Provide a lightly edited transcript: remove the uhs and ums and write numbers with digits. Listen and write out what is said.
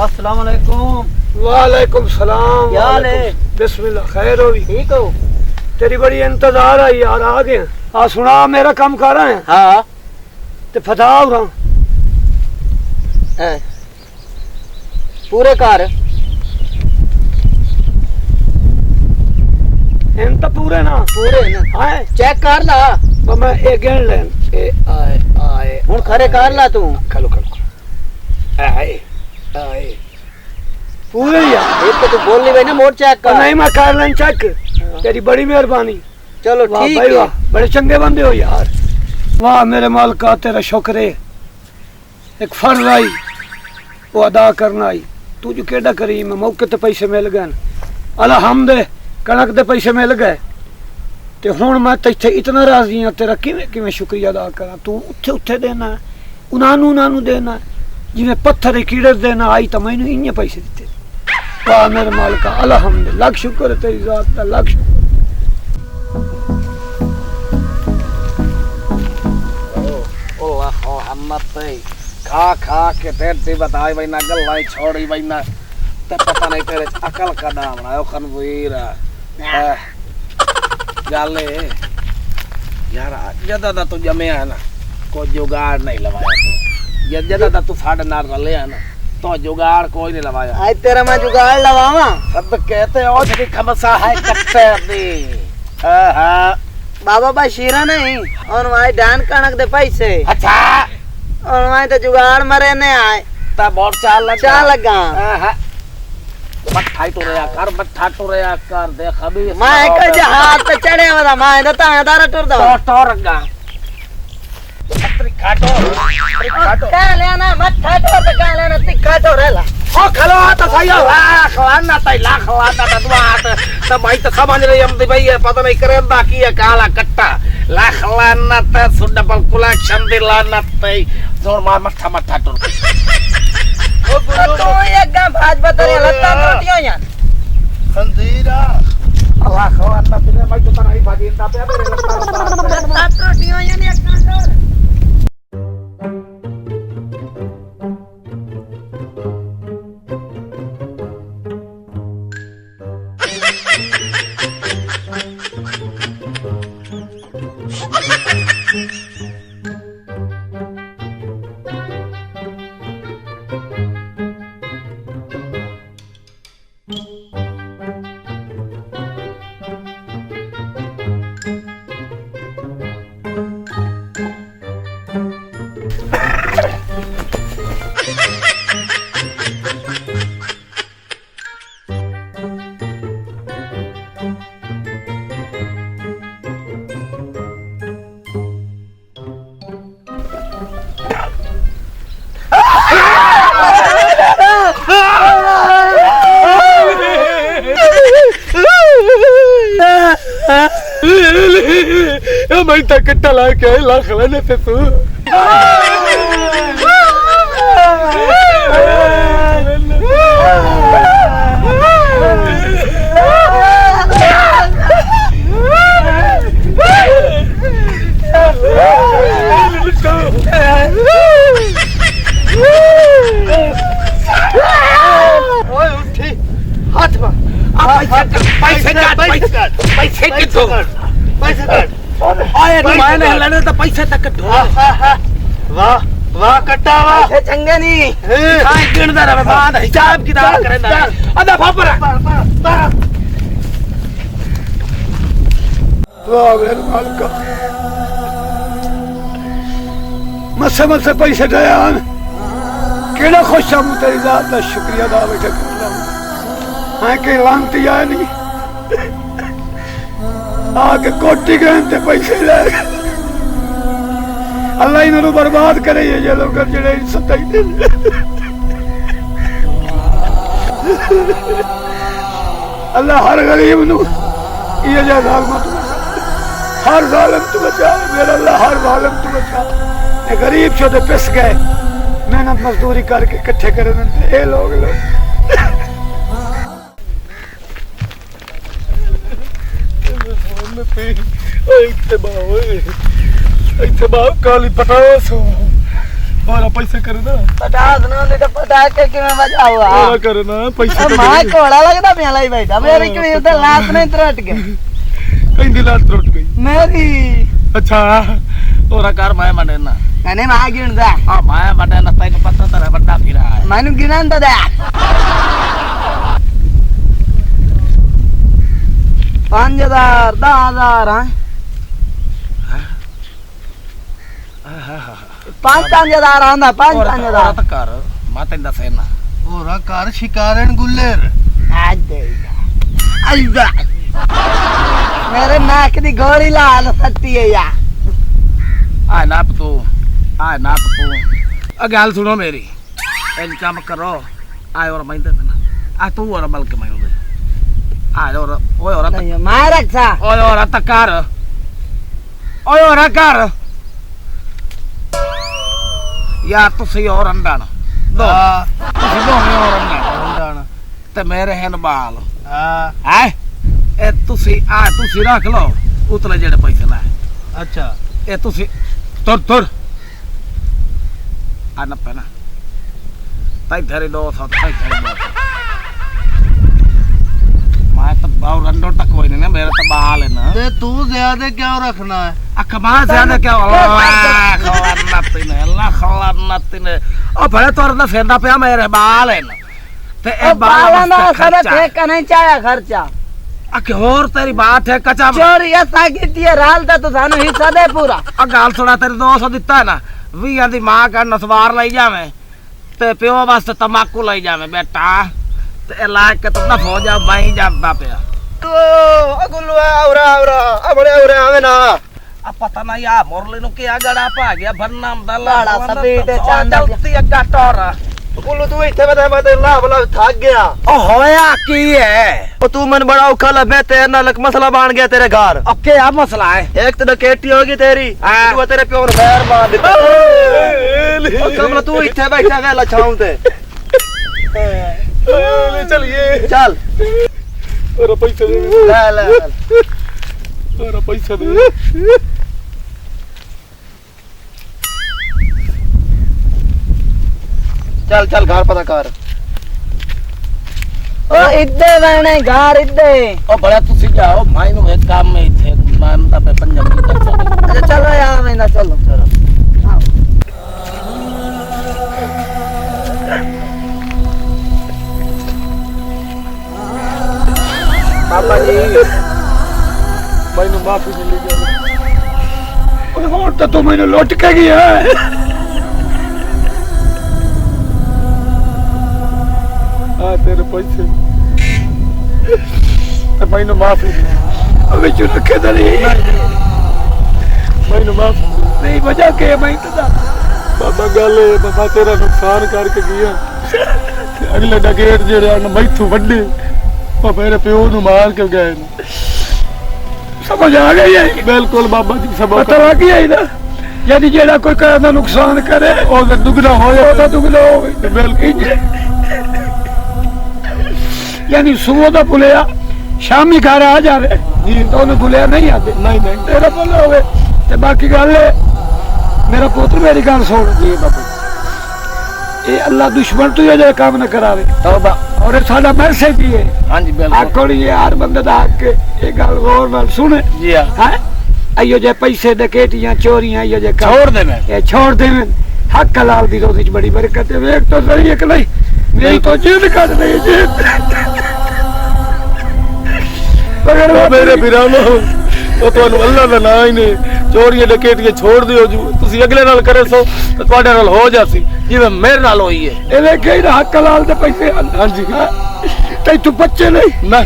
अस्सलाम वालेकुम। वालेकुम सलाम। क्या हाल है? बिस्मिल्लाह, खैर हो भी? ठीक हो? तेरी बड़ी इंतजार आई यार, आ गए। आ सुना, मेरा काम कर रहे हैं। हाँ ते फता हो रहा पूरे कार इन तो पूरे ना पूरे ना आए चेक कर ला। तो मैं एक गिन लेन ए आए आए हुन खरे कर ला तू। खलो खलो आए आए पूरे यार। एक तो तू बोल नहीं भाई ना, मोड़ चेक कर। नहीं मैं कर लें चेक। तेरी बड़ी मेहरबानी। चलो वाह ठीक भाई है। वाह, बड़े चंगे बंदे हो यार। वाह मेरे मालिका, तेरा शुक्र है। एक फर्ज आई वो अदा करना आई। तू जो केड़ा करी, मैं मौके ते पैसे मिल गए। अलहमद, कणक दे पैसे मिल गए। ते हुण मैं तैथे इतना राजी हाँ, तेरा किवें किवें शुक्रिया अदा करा। तू उत्थे उत्थे देना है, उन्हानू देना है, जिवें पत्थर ही कीड़े देना। आई तो मैनू इन्ने पैसे दिते। वाह मेरे मालिका, अलहमद, लख शुक्र है तेरी जात दा, लख शुक्र। खा खा के तेरे बताए भाई ना, गल्ला छोड़ी भाई ना, ते पता नहीं तेरे अकल का नाम ना खनवीर गल यार। जदा दा तू जमया ना, कोई जुगाड़ नहीं लवाया तो। जदा दा तू साढ़े नाल रले ना, तो जुगाड़ कोई नहीं लवाया। आज तेरा मैं जुगाड़ लवावा। सब कहते हो कि खमसा है कट्टे दी। बाबा बशीरा नहीं और वहाँ डान कणक दे पैसे। अच्छा और वहाँ तो जुगाड़ मरे ने आए तब और चाल लगा। मट्ठा टुरया कर देख अभी मैं एक हाथ पे चढ़े वाला मैं दता है दारा टुर दो तो रंगा काटो क्या लेना मट्ठा टुर पे क्या लेना तिखा टुर रहला। ओ खलो तो सही है। खवाना तैला खवाना तदवा तो भाई तो समझ रही हम भाई पता नहीं करे बाकी है काला कट्टा ला खवाना तो सुडबल कलेक्शन दिलाना तई जोर मार मट्ठा टुर। तो एक गांव भाजपा तेरे लत्ता रोटियां यार खंदीरा अल्लाह खवाना बिना मैं तो नहीं भाजी ता पे मेरे लत्ता रोटियां यार एक गांव। मैं तो कट्टा ला के लाख लेने पे तू हाथ में पैसे आए मैंने लेने तो पैसे तक वाह वाह कट्टा वाह पैसे चंगे नहीं हां गिनदा रहे बाद हिसाब किताब करेंदा अदा फापर वाह मेरे मालिका, मसे पैसे दया केड़ा खुश हूं तेरी जात का शुक्रिया अदा बैठे करदा हूं। हां के लांती आए नहीं आके कोटी गए ते पैसे ले अल्लाह इन्हों बर्बाद करे ये लोग जड़े सताई अल्लाह हर गरीब नू ये जा जालिम हर जालिम तू बचा मेरा अल्लाह हर जालिम तू बचा। ये गरीब छो ते पिस गए मेहनत मजदूरी करके इकट्ठे कर ये लोग इतबाव काली पटास और पैसे करना पटास ना ले तो पटाके किवें बजावा और करना पैसे तो मां कोड़ा लगदा पे लाई बैठा मेरी कड़ी उधर लात नहीं तरट के कहीं दिलात टूट गई मेरी अच्छा तोरा कार मैं मने ना कने मां गिणदा हां मैं मने ना तैਨੂੰ पता तेरा बड़ा फिरा है मैनू गिणन तो दे 5000 10000 5-5000 आंदा 5-5000 ਤਾਂ ਕਰ ਮੈਂ ਤੈਨੂੰ ਦੱਸੇ ਨਾ ਹੋਰਾ ਘਰ ਸ਼ਿਕਾਰਨ ਗੁੱਲਰ आइदा मेरे नाक दी गोली लाल सट्टी है या ਆ ਨਾ ਤੂੰ ਆ ਨਾ ਤੂੰ ਆ ਗੱਲ ਸੁਣੋ ਮੇਰੀ ਇਹ ਕੰਮ ਕਰੋ ਆ ਹੋਰ ਮੈਂ ਤੇ ਨਾ ਆ ਤੂੰ ਹੋਰ ਬਲਕ ਮੈਂ ਉਹਦੇ ਆ ਹੋਰ ਓਏ ਹੋਰ नहीं मार रखा ਓਏ ਹੋਰ ਤਾਂ ਕਰ ਓਏ ਹੋਰ ਕਰ ਯਾਰ ਤੁਸੀਂ ਹੋਰ ਅੰਡਣ ਦੋ ਤੁਸੀਂ ਦੋਵੇਂ ਹੋਰ ਅੰਡਣ ਤੇ ਮੇਰੇ ਹਨ ਬਾਲ ਹੈ ਇਹ ਤੁਸੀਂ ਰੱਖ ਲਓ ਉਤਲੇ ਜਿਹੜੇ ਪੈਸੇ ਲੈ ਅੱਛਾ ਇਹ ਤੁਸੀਂ ਤੁਰ ਆ ਨਾ ਪੈਣਾ ਤਾਈ ਧਰੇ 200 ਤਾਈ ਧਰੇ 200 ਮੈਂ ਤਾਂ ਬਾਉ ਰੰਡੋ ਤੱਕ ਹੋਈ ਨਹੀਂ ਨਾ ਮੇਰੇ ਤਾਂ ਬਾਲ ਹੈ ਨਾ ਤੇ ਤੂੰ ਜ਼ਿਆਦਾ ਕਿਉਂ ਰੱਖਣਾ ਹੈ ਅੱਖ ਮਾਂ ਜ਼ਿਆਦਾ ਕਿਉਂ ਅੱਲਾ ਖਲਾਨਤ ਨੇ ਉਹ ਭਲੇ ਤੁਰ ਨਾ ਫੇਰਦਾ ਪਿਆ ਮੇਰੇ ਬਾਲ ਹੈ ਨਾ ਤੇ ਇਹ बाला ना ਬਾਲ सारा ठेका नहीं चाया खर्चा ਅੱਖ ਹੋਰ ਤੇਰੀ ਬਾਤ ਹੈ ਕਚਾ चोरी ऐसा की राल ता तो सानू हिस्सा दे पूरा ਆ ਗੱਲ ਸੁਣਾ ਤੇਰੇ 200 ਦਿੱਤਾ ਹੈ ਨਾ 20 ਦੀ ਮਾਂ ਕਾ ਨਸਵਾਰ ਲਈ ਜਾਵੇਂ ਤੇ ਪਿਓ ਵਾਸਤੇ ਤਮਾਕੂ ਲਈ ਜਾਵੇਂ ਬੇਟਾ ਤੇ ਇਹ ਲਾ ਕੇ ਤੂੰ ਨਾ ਹੋ ਜਾ ਮੈਂ ਜਾਂਦਾ ਪਿਆ ਅਗੁੱਲੂ ਆਉਰਾ ਆਪਣੇ ਆਉਰੇ ਆਵੇਂ ਨਾ ਆ ਪਤਾ ਨਾ ਯਾ ਮੁਰਲੇ ਨੂੰ ਕਿਆ ਗੜਾ ਪਾ ਗਿਆ ਬੰਨਾਮ ਦਾ ਲਾੜਾ ਸਪੀਡ ਚੰਦ ਜਲਦੀ ਅੱਗਾ ਟੋਰ ਅਗੁੱਲੂ ਤੂੰ ਇੱਥੇ ਮੈਂ ਤੇ ਲਾ ਥੱਕ ਗਿਆ ਉਹ ਹੋਇਆ ਕੀ ਹੈ ਉਹ ਤੂੰ ਮਨ ਬੜਾ ਔਖਾ ਲੱਭੇ ਤੇਰੇ ਨਾਲ ਇੱਕ ਮਸਲਾ ਬਣ ਗਿਆ ਤੇਰੇ ਘਰ ਓਕੇ ਆ ਮਸਲਾ ਹੈ ਇੱਕ ਤਾਂ ਡਕੈਤੀ ਹੋ ਗਈ ਤੇਰੀ ਹਾਂ। ਤੂੰ ਤੇਰੇ ਪਿਓ ਨੂੰ ਫੈਰ ਮਾਰ ਦਿੱਤਾ ਉਹ ਕਮਲਾ ਤੂੰ ਇੱਥੇ ਬੈਠਾ ਵੇ ਲਛਾਉਂ ਤੇ ਚਲਿਏ ਚੱਲ ਤੇਰਾ ਪੈਸੇ ਦੇ ਲੈ ਤੇਰਾ ਪੈਸੇ ਦੇ ਚੱਲ ਘਰ ਪਤਾ ਕਰ ओ इद्दे वेणे घर इद्दे ਉਹ ਬੜਾ ਤੁਸੀਂ ਜਾਓ ਮੈਨੂੰ ਇੱਕ ਕੰਮ ਹੈ ਇੱਥੇ ਮੈਂ ਤਾਂ ਪੇ ਪੰਜਾਬੀ ਕਰ ਸਕਦਾ अच्छा चलो यार मैं ना चलो ਬਾਬਾ ਜੀ ਮੈਨੂੰ ਮਾਫੀ ਮਿਲ ਗਈ ਓਏ ਹੁਣ ਤਾਂ ਤੂੰ ਮੈਨੂੰ ਲੁੱਟ ਕੇ ਗਿਆ ਆ ਤੇਰੇ ਪੈਸੇ ਤੇ ਮੈਨੂੰ ਮਾਫੀ ਵਿੱਚ ਰੱਖੇ ਤਾਂ ਨਹੀਂ ਮੈਨੂੰ ਮਾਫ ਨਹੀਂ ਵਜ੍ਹਾ ਕੇ ਮੈਂ ਤਾਂ ਬਾਬਾ ਗੱਲ ਇਹ ਬਾਬਾ ਤੇਰਾ ਨੁਕਸਾਨ ਕਰਕੇ ਗਿਆ ਤੇ ਅਗਲੇ ਡਕੇਟ ਜਿਹੜੇ ਹਨ ਮੈਥੋਂ ਵੱਡੇ ਉਹ ਮੇਰੇ ਪਿਓ ਨੂੰ ਮਾਰ ਕੇ ਗਏ ਨੇ ਸਮਝ ਆ ਗਈ ਹੈ ਬਿਲਕੁਲ ਬਾਬਾ ਜੀ ਸਭ ਪਤਾ ਲੱਗ ਗਿਆ ਨਾ ਯਾਨੀ ਜਿਹੜਾ ਕੋਈ ਘਰ ਦਾ ਨੁਕਸਾਨ ਕਰੇ ਉਹ ਤਾਂ ਦੁਗਣਾ ਹੋਇਆ ਉਹਦਾ ਦੁਗਣਾ ਹੋਵੇ ਬਿਲਕੁਲ ਯਾਨੀ ਸੂਹ ਦਾ ਭੁਲਿਆ ਸ਼ਾਮੀ ਘਰ ਆ ਜਾਵੇ ਜੀ ਤਾਂ ਉਹਨੂੰ ਭੁਲਿਆ ਨਹੀਂ ਆਦੇ ਨਹੀਂ ਤੇਰਾ ਭੁੱਲ ਹੋਵੇ ਤੇ ਬਾਕੀ ਗੱਲ ਹੈ ਮੇਰਾ ਪੁੱਤਰ ਮੇਰੀ ਗੱਲ ਸੁਣ ਜੀ ਬਾਬਾ ਇਹ ਅੱਲਾ ਦੁਸ਼ਮਣ ਤੋਂ ਇਹ ਕੰਮ ਨਾ ਕਰਾਵੇ ਤੌਬਾ ਔਰ ਇਹ ਸਾਡਾ ਮੈਸੇਜ ਹੀ ਹੈ ਹਾਂਜੀ ਬਿਲਕੁਲ ਆਖੋੜੀ ਯਾਰ ਬੰਦੇ ਦਾ ਹੱਕ ਹੈ, ਇਹ ਗੱਲ ਗੌਰ ਨਾਲ ਸੁਣੇ ਜੀ ਹਾਂ ਹੈ ਅਈਓ ਜੇ ਪੈਸੇ ਦੇ ਕੇਟੀਆਂ ਚੋਰੀਆਂ ਅਈਓ ਜੇ ਕੰਮ ਛੋੜ ਦੇ ਮੈਂ ਇਹ ਛੋੜ ਦੇਵੇਂ ਹੱਕ ਹਲਾਲ ਦੀ ਰੋਜ਼ੀ ਚ ਬੜੀ ਬਰਕਤ ਹੈ ਵੇਖ ਤਾਂ ਸਹੀ ਇੱਕ ਨਹੀਂ ਨਹੀਂ ਤਾਂ ਜਿੱਦ ਕੱਢ ਦੇ ਜਿੱਦ ਮੇਰੇ ਵੀਰਾਂ ਨੂੰ ਉਹ ਤੁਹਾਨੂੰ ਅੱਲਾ ਦਾ ਨਾਂ ਹੀ ਨੇ ਚੋਰੀਆਂ ਡਕੈਤੀਆਂ ਛੋੜ ਦਿਓ ਜੀ ਤੁਸੀਂ ਅਗਲੇ ਨਾਲ ਕਰੇ ਸੋ ਤੇ ਤੁਹਾਡੇ ਨਾਲ ਹੋ ਜਾਸੀ ਜਿਵੇਂ ਮੇਰੇ ਨਾਲ ਹੋਈ ਹੈ ਇਹ ਵੇਖੇ ਹੀ ਹੱਕ ਹਲਾਲ ਦੇ ਪੈਸੇ ਹਾਂਜੀ ਤੇ ਤੂੰ ਬੱਚੇ ਨਹੀਂ ਨਾ